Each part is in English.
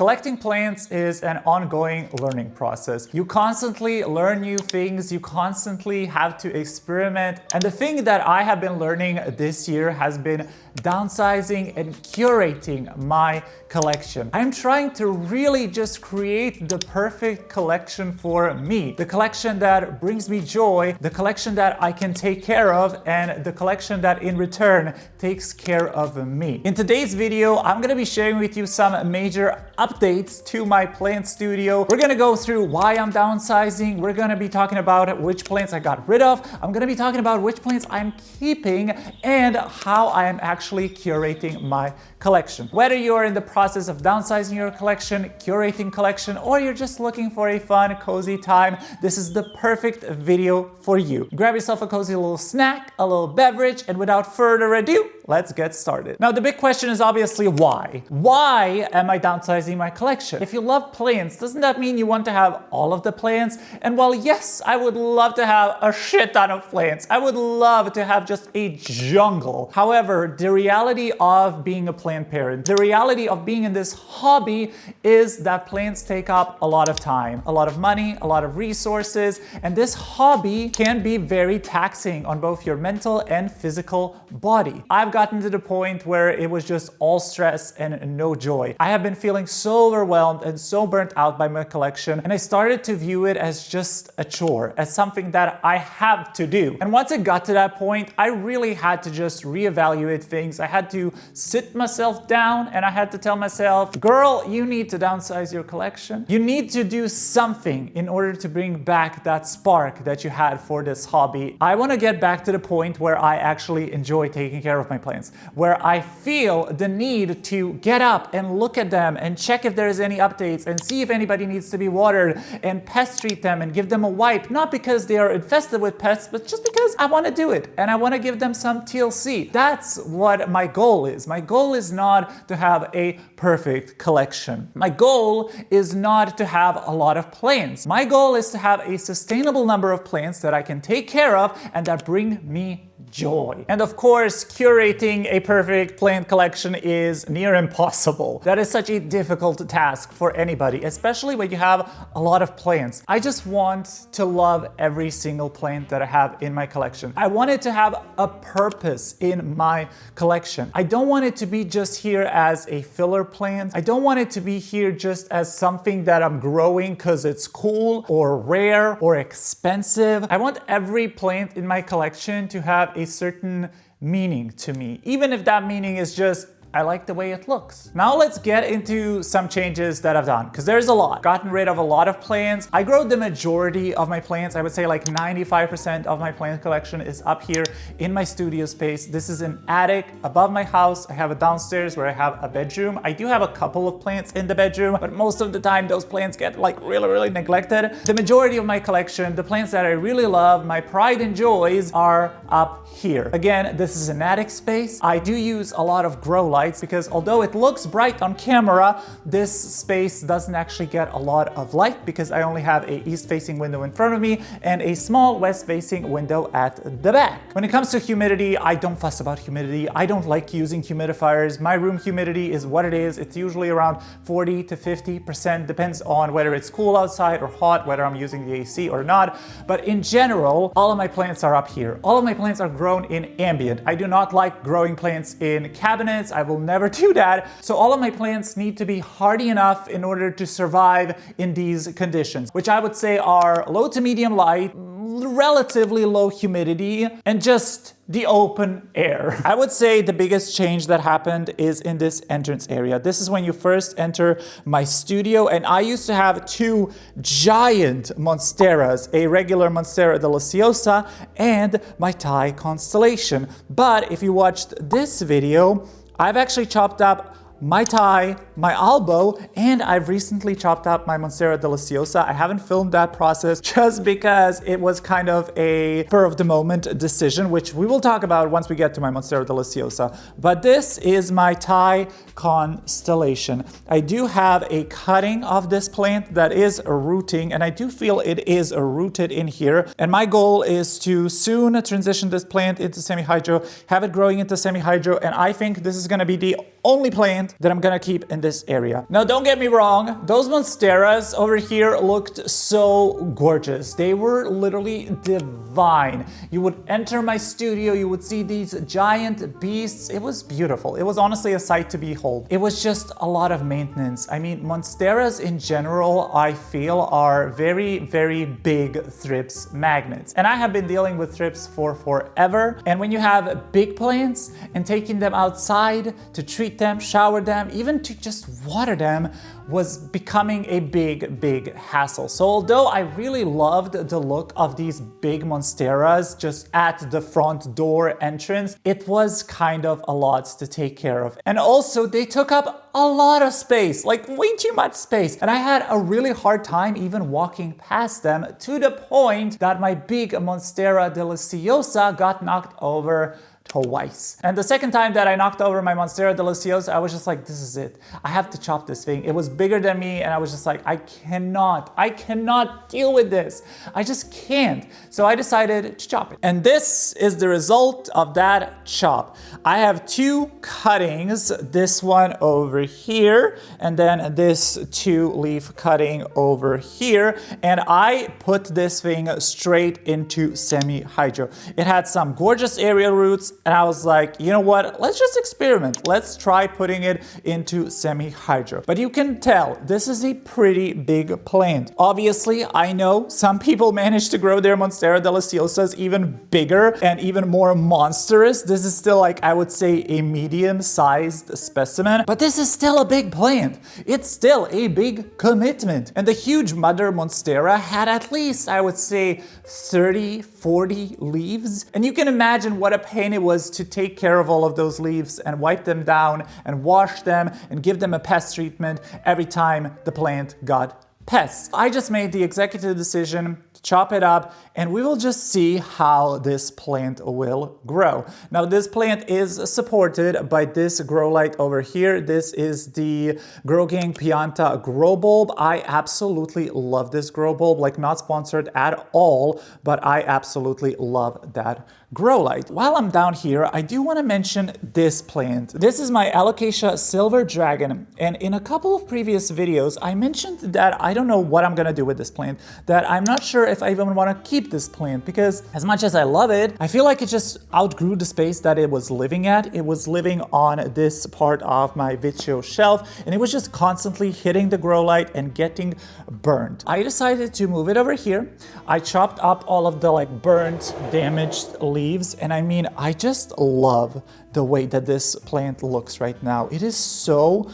Collecting plants is an ongoing learning process. You constantly learn new things, you constantly have to experiment. And the thing that I have been learning this year has been downsizing and curating my collection. I'm trying to really just create the perfect collection for me. The collection that brings me joy, the collection that I can take care of, and the collection that in return takes care of me. In today's video, I'm gonna be sharing with you some major updates to my plant studio. We're gonna go through why I'm downsizing. We're gonna be talking about which plants I got rid of. I'm gonna be talking about which plants I'm keeping and how I am actually curating my collection. Whether you're in the process of downsizing your collection, curating collection, or you're just looking for a fun, cozy time, this is the perfect video for you. Grab yourself a cozy little snack, a little beverage, and without further ado, let's get started. Now, the big question is obviously why? Why am I downsizing my collection? If you love plants, doesn't that mean you want to have all of the plants? And while yes, I would love to have a shit ton of plants, I would love to have just a jungle. However, the reality of being a plant parent, the reality of being in this hobby is that plants take up a lot of time, a lot of money, a lot of resources, and this hobby can be very taxing on both your mental and physical body. I've gotten to the point where it was just all stress and no joy. I have been feeling so overwhelmed and so burnt out by my collection, and I started to view it as just a chore, as something that I have to do. And once it got to that point, I really had to just reevaluate things. I had to sit myself down and I had to tell myself, girl, you need to downsize your collection. You need to do something in order to bring back that spark that you had for this hobby. I want to get back to the point where I actually enjoy taking care of my plants, where I feel the need to get up and look at them and check if there's any updates and see if anybody needs to be watered and pest treat them and give them a wipe, not because they are infested with pests, but just because I want to do it and I want to give them some TLC. That's what my goal is. My goal is not to have a perfect collection. My goal is not to have a lot of plants. My goal is to have a sustainable number of plants that I can take care of and that bring me joy. And of course, curating a perfect plant collection is near impossible. That is such a difficult task for anybody, especially when you have a lot of plants. I just want to love every single plant that I have in my collection. I want it to have a purpose in my collection. I don't want it to be just here as a filler plant. I don't want it to be here just as something that I'm growing because it's cool or rare or expensive. I want every plant in my collection to have a certain meaning to me, even if that meaning is just I like the way it looks. Now let's get into some changes that I've done, because there's a lot. Gotten rid of a lot of plants. I grow the majority of my plants. I would say like 95% of my plant collection is up here in my studio space. This is an attic above my house. I have a downstairs where I have a bedroom. I do have a couple of plants in the bedroom, but most of the time those plants get like really neglected. The majority of my collection, the plants that I really love, my pride and joys, are up here. Again, this is an attic space. I do use a lot of grow lights because although it looks bright on camera, this space doesn't actually get a lot of light because I only have a east-facing window in front of me and a small west-facing window at the back. When it comes to humidity, I don't fuss about humidity. I don't like using humidifiers. My room humidity is what it is. It's usually around 40 to 50%, depends on whether it's cool outside or hot, whether I'm using the AC or not. But in general, all of my plants are up here. All of my plants are grown in ambient. I do not like growing plants in cabinets. I will never do that. So all of my plants need to be hardy enough in order to survive in these conditions, which I would say are low to medium light, relatively low humidity, and just the open air. I would say the biggest change that happened is in this entrance area. This is when you first enter my studio, and I used to have two giant Monsteras, a regular Monstera deliciosa and my Thai constellation. But if you watched this video, I've actually chopped up my Thai, my Albo, and I've recently chopped up my Monstera deliciosa. I haven't filmed that process just because it was kind of a spur of the moment decision, which we will talk about once we get to my Monstera deliciosa. But this is my Thai constellation. I do have a cutting of this plant that is rooting, and I do feel it is rooted in here. And my goal is to soon transition this plant into semi-hydro, have it growing into semi-hydro, and I think this is going to be the only plant that I'm gonna keep in this area. Now, don't get me wrong, those Monsteras over here looked so gorgeous. They were literally divine. You would enter my studio, you would see these giant beasts. It was beautiful. It was honestly a sight to behold. It was just a lot of maintenance. I mean, Monsteras in general, I feel, are very, very big Thrips magnets. And I have been dealing with Thrips for forever. And when you have big plants and taking them outside to treat them, shower them, even to just water them, was becoming a big hassle. So although I really loved the look of these big Monsteras just at the front door entrance, it was kind of a lot to take care of. And also they took up a lot of space, like way too much space. And I had a really hard time even walking past them, to the point that my big Monstera deliciosa got knocked over twice. And the second time that I knocked over my Monstera deliciosa, I was just like, this is it. I have to chop this thing. It was bigger than me, and I was just like, I cannot deal with this. I just can't. So I decided to chop it. And this is the result of that chop. I have two cuttings, this one over here, and then this 2-leaf cutting over here. And I put this thing straight into semi-hydro. It had some gorgeous aerial roots, and I was like, you know what? Let's just experiment. Let's try putting it into semi-hydro. But you can tell this is a pretty big plant. Obviously, I know some people manage to grow their Monstera deliciosas even bigger and even more monstrous. This is still, like, I would say a medium-sized specimen, but this is still a big plant. It's still a big commitment. And the huge mother Monstera had at least, I would say, 30, 40 leaves. And you can imagine what a pain it was to take care of all of those leaves and wipe them down and wash them and give them a pest treatment every time the plant got pests. I just made the executive decision to chop it up, and we will just see how this plant will grow. Now, this plant is supported by this grow light over here. This is the Grow Gang Pianta grow bulb. I absolutely love this grow bulb, like not sponsored at all, but I absolutely love that grow light. While I'm down here, I do want to mention this plant. This is my Alocasia Silver Dragon, and in a couple of previous videos, I mentioned that I don't know what I'm gonna do with this plant, that I'm not sure if I even want to keep this plant, because as much as I love it, I feel like it just outgrew the space that it was living at. It was living on this part of my Vittsjö shelf, and it was just constantly hitting the grow light and getting burned. I decided to move it over here. I chopped up all of the like burnt, damaged leaves, and I mean, I just love the way that this plant looks right now. It is so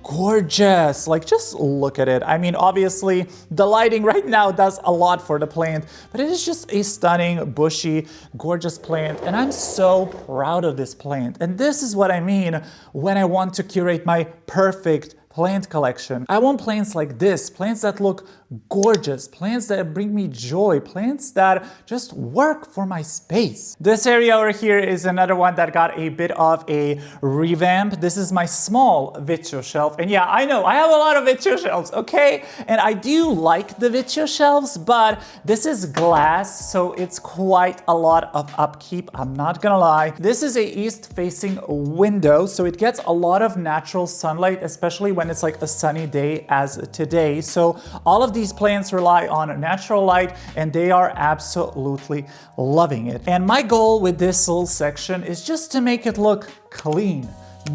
gorgeous. Like, just look at it. I mean, obviously the lighting right now does a lot for the plant, but it is just a stunning, bushy, gorgeous plant, and I'm so proud of this plant. And this is what I mean when I want to curate my perfect plant collection. I want plants like this, plants that look gorgeous, plants that bring me joy, plants that just work for my space. This area over here is another one that got a bit of a revamp. This is my small Vittsjö shelf. And yeah, I know, I have a lot of Vittsjö shelves, okay? And I do like the Vittsjö shelves, but this is glass, so it's quite a lot of upkeep, I'm not gonna lie. This is a east-facing window, so it gets a lot of natural sunlight, especially when it's like a sunny day as today. So all of these plants rely on natural light, and they are absolutely loving it. And my goal with this little section is just to make it look clean,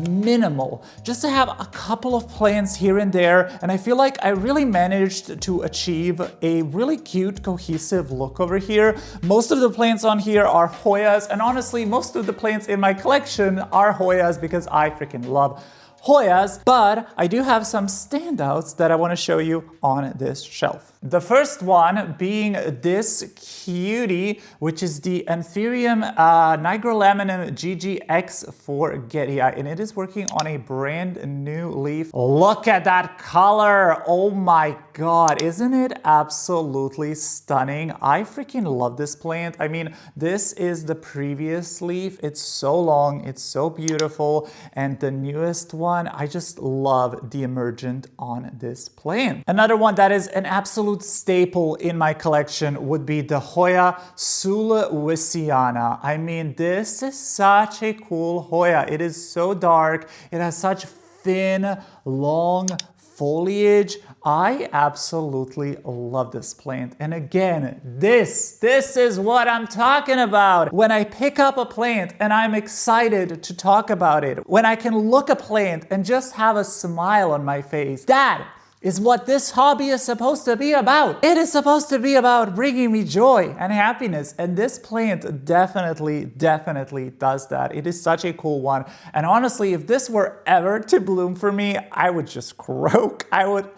minimal, just to have a couple of plants here and there. And I feel like I really managed to achieve a really cute, cohesive look over here. Most of the plants on here are Hoyas, and honestly, most of the plants in my collection are Hoyas because I freaking love Hoyas, but I do have some standouts that I want to show you on this shelf. The first one being this cutie, which is the Anthurium Nigrolaminum Gigi X Forgetii, and it is working on a brand new leaf. Look at that color! Oh my god, isn't it absolutely stunning? I freaking love this plant. I mean, this is the previous leaf. It's so long, it's so beautiful, and the newest one, one, I just love the emergent on this plant. Another one that is an absolute staple in my collection would be the Hoya Sulawesiana. I mean, this is such a cool Hoya. It is so dark. It has such thin, long foliage. I absolutely love this plant. And again, this is what I'm talking about. When I pick up a plant and I'm excited to talk about it, when I can look a plant and just have a smile on my face, that is what this hobby is supposed to be about. It is supposed to be about bringing me joy and happiness, and this plant definitely does that. It is such a cool one, and honestly, if this were ever to bloom for me, I would just croak. I would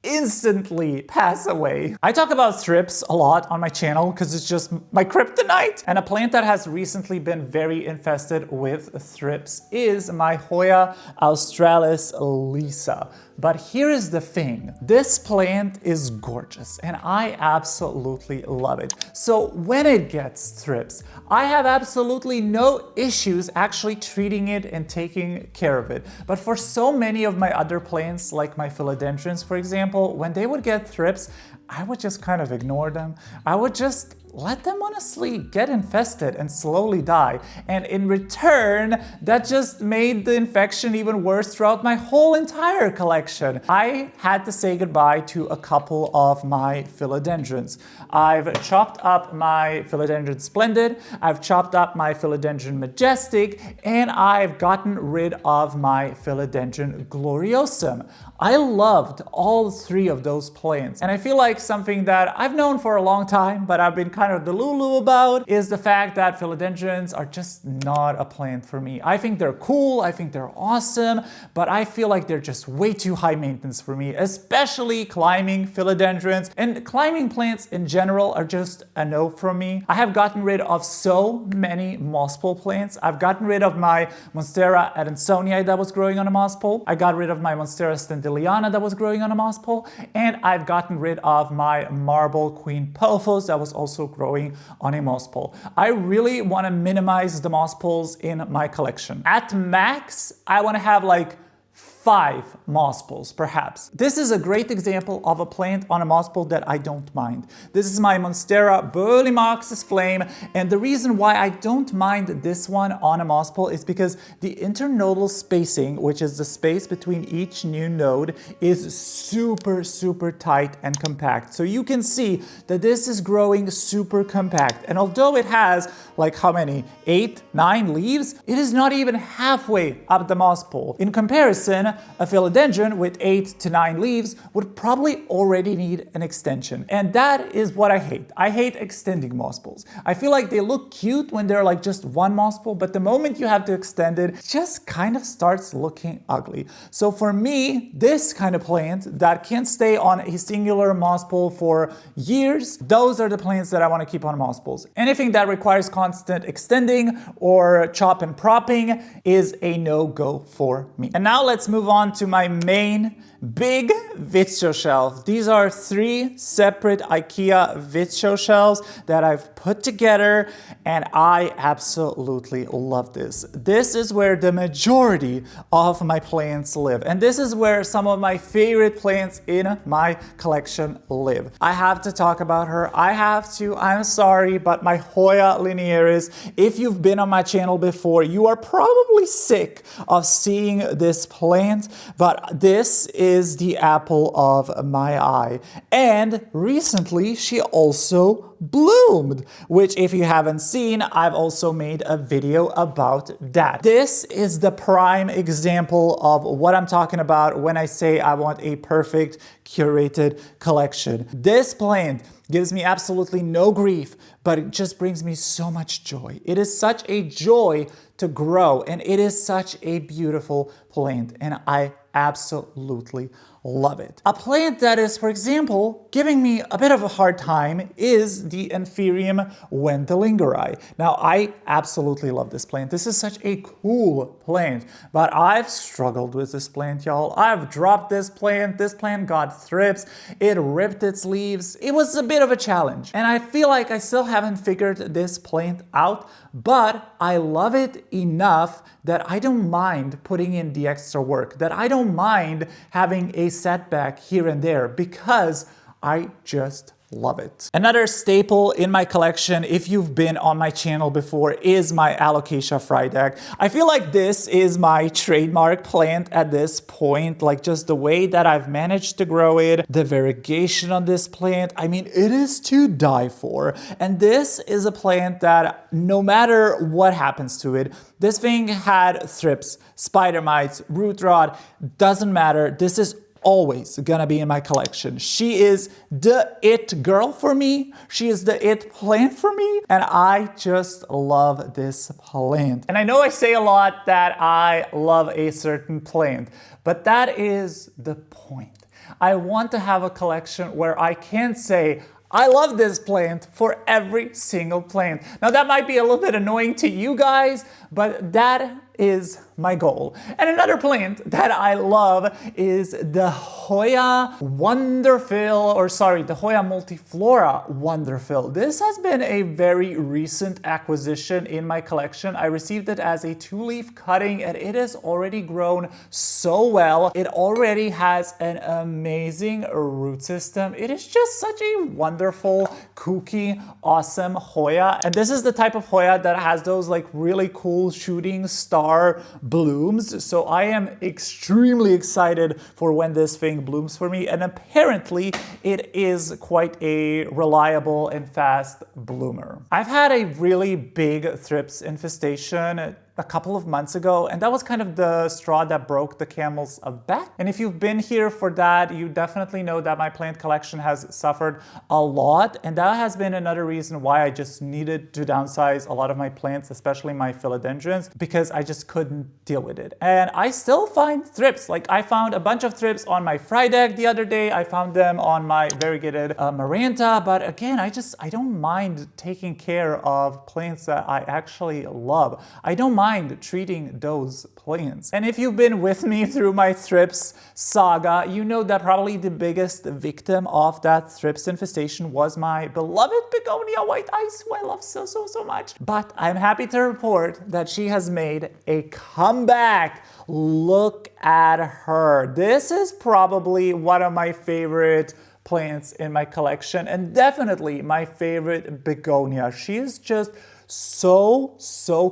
instantly pass away. I talk about thrips a lot on my channel because it's just my kryptonite. And a plant that has recently been very infested with thrips is my Hoya Australis Lisa. But here is the thing. This plant is gorgeous and I absolutely love it. So when it gets thrips, I have absolutely no issues actually treating it and taking care of it. But for so many of my other plants, like my philodendrons, for example, when they would get thrips, I would just kind of ignore them. I would just let them honestly get infested and slowly die. And in return, that just made the infection even worse throughout my whole entire collection. I had to say goodbye to a couple of my philodendrons. I've chopped up my philodendron splendid, I've chopped up my philodendron majestic, and I've gotten rid of my philodendron gloriosum. I loved all three of those plants. And I feel like something that I've known for a long time, but I've been kind of delulu about, is the fact that philodendrons are just not a plant for me. I think they're cool, I think they're awesome, but I feel like they're just way too high maintenance for me, especially climbing philodendrons. And climbing plants in general are just a no from me. I have gotten rid of so many moss pole plants. I've gotten rid of my Monstera adansonii that was growing on a moss pole. I got rid of my Monstera stendaliana that was growing on a moss pole. And I've gotten rid of my marble queen pothos that was also growing on a moss pole. I really want to minimize the moss poles in my collection. At max, I want to have like 5 moss poles, perhaps. This is a great example of a plant on a moss pole that I don't mind. This is my Monstera Burle Marx's Flame, and the reason why I don't mind this one on a moss pole is because the internodal spacing, which is the space between each new node, is super tight and compact. So you can see that this is growing super compact, and although it has like how many? 8, 9 leaves? It is not even halfway up the moss pole. In comparison, a philodendron with 8 to 9 leaves would probably already need an extension. And that is what I hate. I hate extending moss poles. I feel like they look cute when they're like just one moss pole, but the moment you have to extend it, it just kind of starts looking ugly. So for me, this kind of plant that can stay on a singular moss pole for years, those are the plants that I want to keep on moss poles. Anything that requires constant extending or chop and propping is a no-go for me. And now let's move on to my main big Vittsjö shelf. These are 3 separate IKEA Vittsjö shelves that I've put together, and I absolutely love this. This is where the majority of my plants live, and this is where some of my favorite plants in my collection live. I have to talk about her. I'm sorry, but my Hoya Linearis, if you've been on my channel before, you are probably sick of seeing this plant, but this is the apple of my eye. And recently she also bloomed, which if you haven't seen, I've also made a video about that. This is the prime example of what I'm talking about when I say I want a perfect curated collection. This plant gives me absolutely no grief, but it just brings me so much joy. It is such a joy to grow, and it is such a beautiful plant, and I absolutely love it. A plant that is, for example, giving me a bit of a hard time is the Anthurium Wendlingeri. Now, I absolutely love this plant. This is such a cool plant, but I've struggled with this plant, y'all. I've dropped this plant. This plant got thrips. It ripped its leaves. It was a bit of a challenge, and I feel like I still haven't figured this plant out, but I love it enough that I don't mind putting in the extra work, that I don't mind having a setback here and there because I just love it. Another staple in my collection, if you've been on my channel before, is my Alocasia Frydek. I feel like this is my trademark plant at this point, like just the way that I've managed to grow it, the variegation on this plant. I mean, it is to die for. And this is a plant that no matter what happens to it, this thing had thrips, spider mites, root rot, doesn't matter. This is always gonna be in my collection. She is the it girl for me. She is the it plant for me. And I just love this plant. And I know I say a lot that I love a certain plant, but that is the point. I want to have a collection where I can say, I love this plant for every single plant. Now that might be a little bit annoying to you guys, but that is my goal. And another plant that I love is the Hoya Wonderphil, the Hoya Multiflora Wonderphil. This has been a very recent acquisition in my collection. I received it as a 2-leaf cutting and it has already grown so well. It already has an amazing root system. It is just such a wonderful, kooky, awesome Hoya. And this is the type of Hoya that has those like really cool shooting star blooms. So I am extremely excited for when this thing blooms for me. And apparently it is quite a reliable and fast bloomer. I've had a really big thrips infestation a couple of months ago, and that was kind of the straw that broke the camel's back. And if you've been here for that, you definitely know that my plant collection has suffered a lot, and that has been another reason why I just needed to downsize a lot of my plants, especially my philodendrons, because I just couldn't deal with it. And I still find thrips. Like I found a bunch of thrips on my Frydek the other day. I found them on my variegated Maranta, but again, I don't mind taking care of plants that I actually love. I don't mind treating those plants. And if you've been with me through my thrips saga, you know that probably the biggest victim of that thrips infestation was my beloved Begonia white ice, who I love so much. But I'm happy to report that she has made a comeback. Look at her. This is probably one of my favorite plants in my collection and definitely my favorite Begonia. She is just so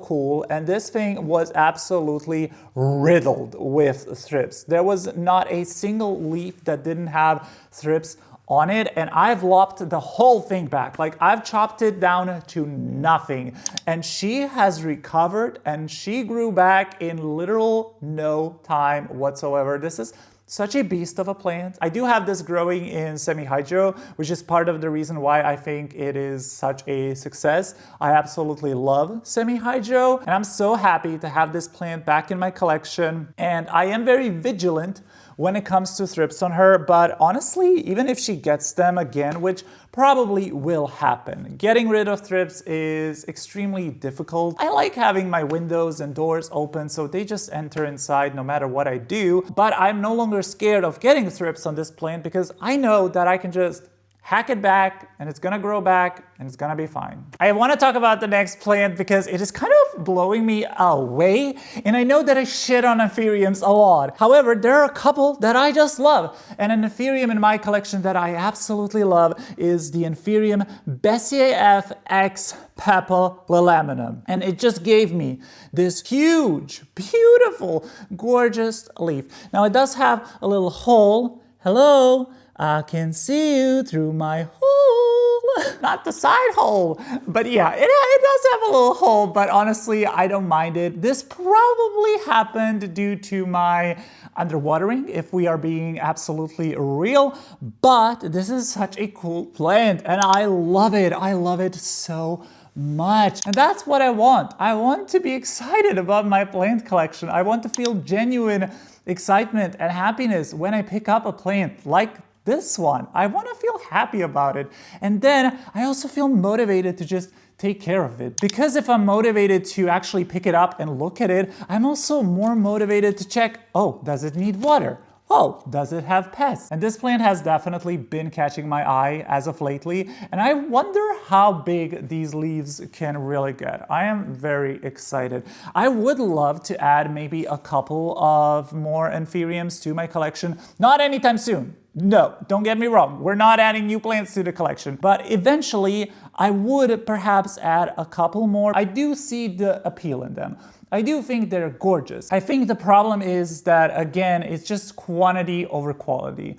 cool, and this thing was absolutely riddled with thrips. There was not a single leaf that didn't have thrips on it, and I've lopped the whole thing back. Like I've chopped it down to nothing, and she has recovered and she grew back in literal no time whatsoever. This is such a beast of a plant. I do have this growing in semi-hydro, which is part of the reason why I think it is such a success. I absolutely love semi-hydro, and I'm so happy to have this plant back in my collection. And I am very vigilant when it comes to thrips on her, but honestly, even if she gets them again, which probably will happen, getting rid of thrips is extremely difficult. I like having my windows and doors open so they just enter inside no matter what I do, but I'm no longer scared of getting thrips on this plant because I know that I can just hack it back and it's gonna grow back and it's gonna be fine. I wanna talk about the next plant because it is kind of blowing me away, and I know that I shit on Anthuriums a lot. However, there are a couple that I just love, and an Anthurium in my collection that I absolutely love is the Anthurium Besseae X Papillilaminum. And it just gave me this huge, beautiful, gorgeous leaf. Now it does have a little hole. Hello, I can see you through my hole. Not the side hole, but yeah, it does have a little hole, but honestly, I don't mind it. This probably happened due to my underwatering, if we are being absolutely real, but this is such a cool plant and I love it. I love it so much. And that's what I want. I want to be excited about my plant collection. I want to feel genuine excitement and happiness when I pick up a plant like this one. I want to feel happy about it. And then I also feel motivated to just take care of it. Because if I'm motivated to actually pick it up and look at it, I'm also more motivated to check, oh, does it need water? oh, does it have pests? And this plant has definitely been catching my eye as of lately, and I wonder how big these leaves can really get. I am very excited. I would love to add maybe a couple of more Anthuriums to my collection. Not anytime soon. No, don't get me wrong. We're not adding new plants to the collection, but eventually I would perhaps add a couple more. I do see the appeal in them. I do think they're gorgeous. I think the problem is that, again, it's just quantity over quality.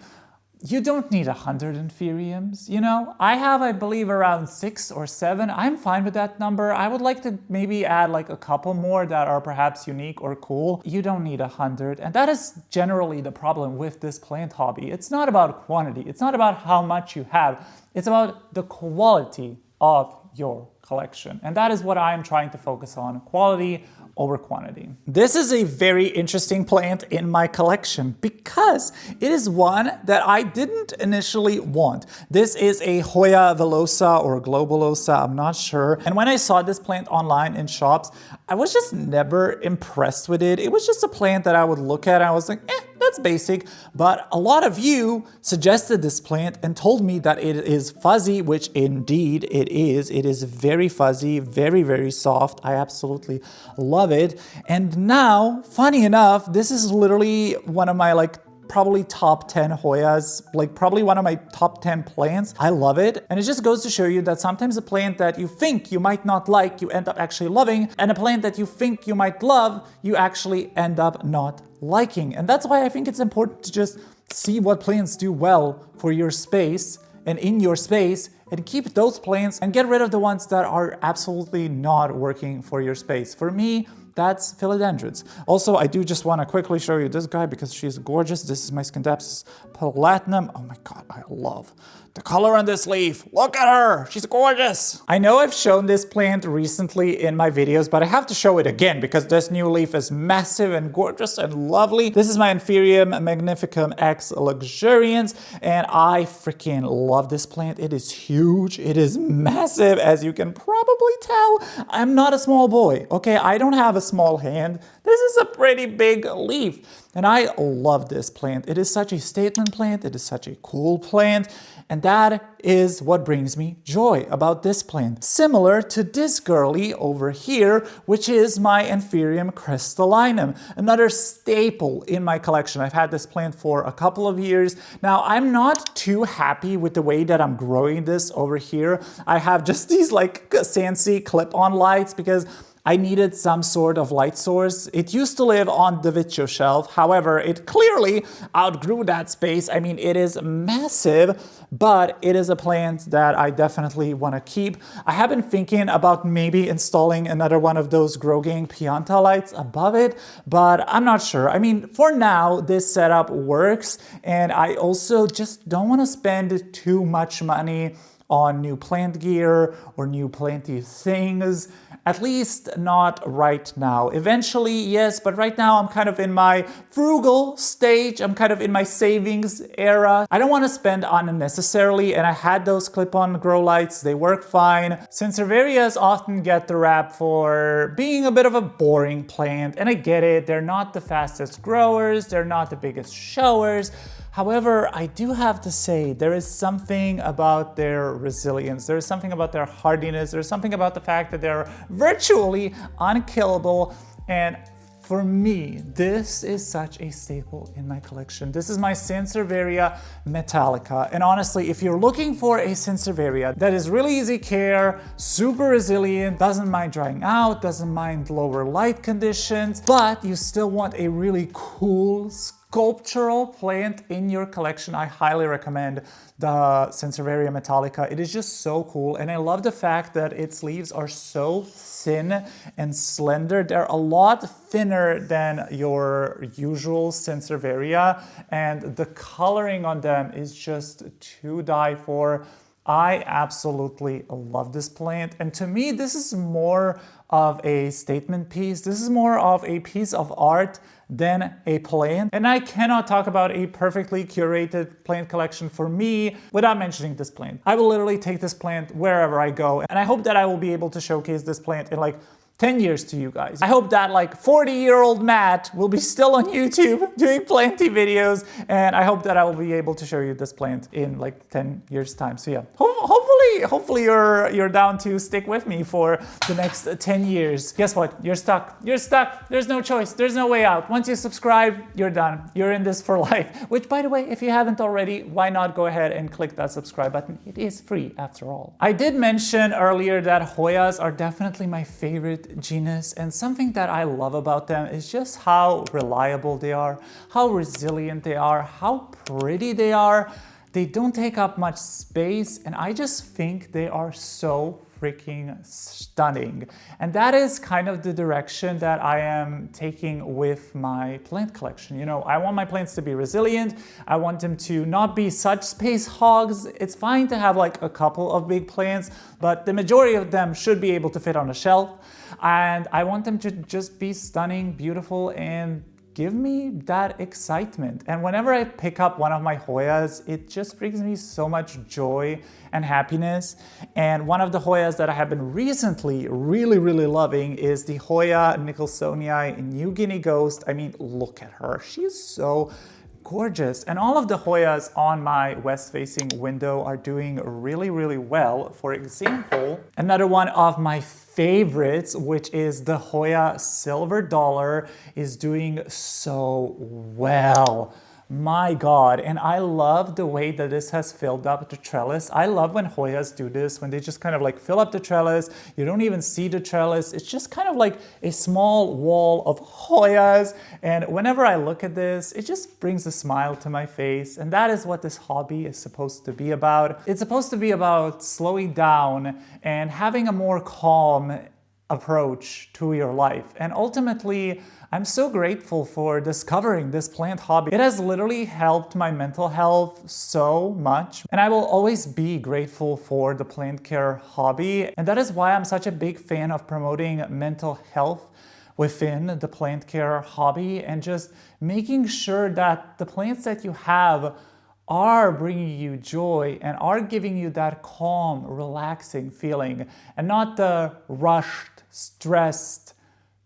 You don't need 100 Anthuriums, you know? I have, I believe, around 6 or 7. I'm fine with that number. I would like to maybe add like a couple more that are perhaps unique or cool. You don't need 100. And that is generally the problem with this plant hobby. It's not about quantity. It's not about how much you have. It's about the quality of your collection. And that is what I'm trying to focus on. Quality over quantity. This is a very interesting plant in my collection because it is one that I didn't initially want. This is a Hoya Villosa or Globalosa, I'm not sure. And when I saw this plant online in shops, I was just never impressed with it. It was just a plant that I would look at and I was like, that's basic. But a lot of you suggested this plant and told me that it is fuzzy, which indeed it is. It is very fuzzy, very, very soft. I absolutely love it. And now, funny enough, this is literally one of my probably top 10 Hoyas, probably one of my top 10 plants. I love it. And it just goes to show you that sometimes a plant that you think you might not like, you end up actually loving, and a plant that you think you might love, you actually end up not liking. And that's why I think it's important to just see what plants do well for your space and in your space, and keep those plants and get rid of the ones that are absolutely not working for your space. For me, that's philodendrons. Also, I do just want to quickly show you this guy because she's gorgeous. This is my Scindapsus platinum. Oh my God, I love the color on this leaf. Look at her, she's gorgeous. I know I've shown this plant recently in my videos, but I have to show it again because this new leaf is massive and gorgeous and lovely. This is my Anthurium Magnificum X Luxurians, and I freaking love this plant. It is huge, it is massive, as you can probably tell. I'm not a small boy, okay? I don't have a small hand. This is a pretty big leaf, and I love this plant. It is such a statement plant, it is such a cool plant, and that is what brings me joy about this plant. Similar to this girly over here, which is my Anthurium crystallinum, another staple in my collection. I've had this plant for a couple of years. Now, I'm not too happy with the way that I'm growing this over here. I have just these Sansi clip-on lights because I needed some sort of light source. It used to live on the Vittsjö shelf. However, it clearly outgrew that space. I mean, it is massive, but it is a plant that I definitely want to keep. I have been thinking about maybe installing another one of those Growgang Pianta lights above it, but I'm not sure. I mean, for now, this setup works, and I also just don't want to spend too much money on new plant gear or new planty things, at least not right now. Eventually, yes, but right now I'm kind of in my frugal stage. I'm kind of in my savings era. I don't want to spend unnecessarily, and I had those clip-on grow lights. They work fine. Sansevierias often get the rap for being a bit of a boring plant, and I get it. They're not the fastest growers. They're not the biggest showers. However, I do have to say there is something about their resilience, there is something about their hardiness, there's something about the fact that they're virtually unkillable, and for me, this is such a staple in my collection. This is my Sansevieria Metallica, and honestly, if you're looking for a Sansevieria that is really easy care, super resilient, doesn't mind drying out, doesn't mind lower light conditions, but you still want a really cool, sculptural plant in your collection, I highly recommend the Sansevieria Metallica. It is just so cool, and I love the fact that its leaves are so thin and slender. They're a lot thinner than your usual Sansevieria, and the coloring on them is just to die for. I absolutely love this plant, and to me this is more of a statement piece. This is more of a piece of art than a plant, and I cannot talk about a perfectly curated plant collection for me without mentioning this plant. I will literally take this plant wherever I go, and I hope that I will be able to showcase this plant in 10 years to you guys. I hope that like 40-year-old Matt will be still on YouTube doing planty videos, and I hope that I will be able to show you this plant in like 10 years time. So yeah, hopefully you're down to stick with me for the next 10 years. Guess what? You're stuck. You're stuck. There's no choice. There's no way out. Once you subscribe, you're done. You're in this for life. Which, by the way, if you haven't already, why not go ahead and click that subscribe button? It is free after all. I did mention earlier that Hoyas are definitely my favorite genus, and something that I love about them is just how reliable they are, how resilient they are, how pretty they are. They don't take up much space, and I just think they are so freaking stunning. And that is kind of the direction that I am taking with my plant collection. You know, I want my plants to be resilient. I want them to not be such space hogs. It's fine to have like a couple of big plants, but the majority of them should be able to fit on a shelf. And I want them to just be stunning, beautiful, and give me that excitement. And whenever I pick up one of my Hoyas, it just brings me so much joy and happiness. And one of the Hoyas that I have been recently really loving is the Hoya Nicholsonii New Guinea Ghost. I mean, look at her. She's so gorgeous. And all of the Hoyas on my west-facing window are doing really well. For example, another one of my favorites, which is the Hoya Silver Dollar, is doing so well. My God, and I love the way that this has filled up the trellis. I love when Hoyas do this, when they just kind of like fill up the trellis. You don't even see the trellis. It's just kind of like a small wall of Hoyas. And whenever I look at this, it just brings a smile to my face. And that is what this hobby is supposed to be about. It's supposed to be about slowing down and having a more calm approach to your life. And ultimately, I'm so grateful for discovering this plant hobby. It has literally helped my mental health so much, and I will always be grateful for the plant care hobby. And that is why I'm such a big fan of promoting mental health within the plant care hobby, and just making sure that the plants that you have are bringing you joy and are giving you that calm, relaxing feeling, and not the rushed, stressed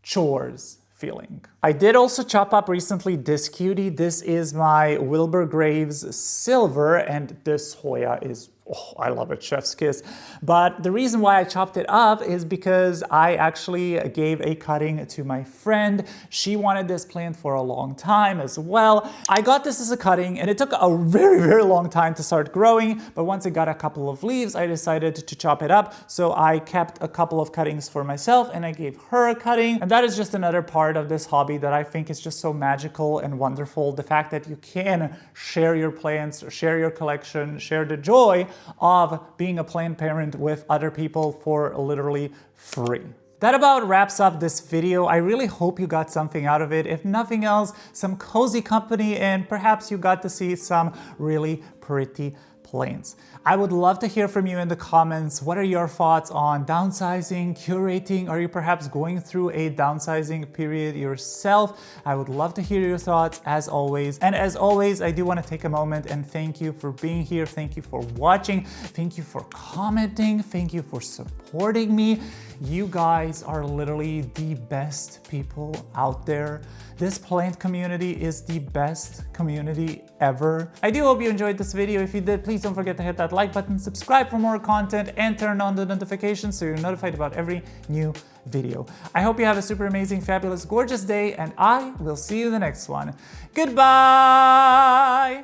chores feeling. I did also chop up recently this cutie. This is my Wilbur Graves Silver, and this Hoya is, oh, I love it, chef's kiss. But the reason why I chopped it up is because I actually gave a cutting to my friend. She wanted this plant for a long time as well. I got this as a cutting, and it took a very long time to start growing, but once it got a couple of leaves, I decided to chop it up. So I kept a couple of cuttings for myself, and I gave her a cutting. And that is just another part of this hobby that I think is just so magical and wonderful. The fact that you can share your plants, share your collection, share the joy of being a plant parent with other people for literally free. That about wraps up this video. I really hope you got something out of it. If nothing else, some cozy company, and perhaps you got to see some really pretty plants. I would love to hear from you in the comments. What are your thoughts on downsizing, curating? Are you perhaps going through a downsizing period yourself? I would love to hear your thoughts as always. And as always, I do want to take a moment and thank you for being here. Thank you for watching. Thank you for commenting. Thank you for supporting me. You guys are literally the best people out there. This plant community is the best community ever. I do hope you enjoyed this video. If you did, please don't forget to hit that like button, subscribe for more content, and turn on the notifications so you're notified about every new video. I hope you have a super amazing, fabulous, gorgeous day, and I will see you in the next one. Goodbye!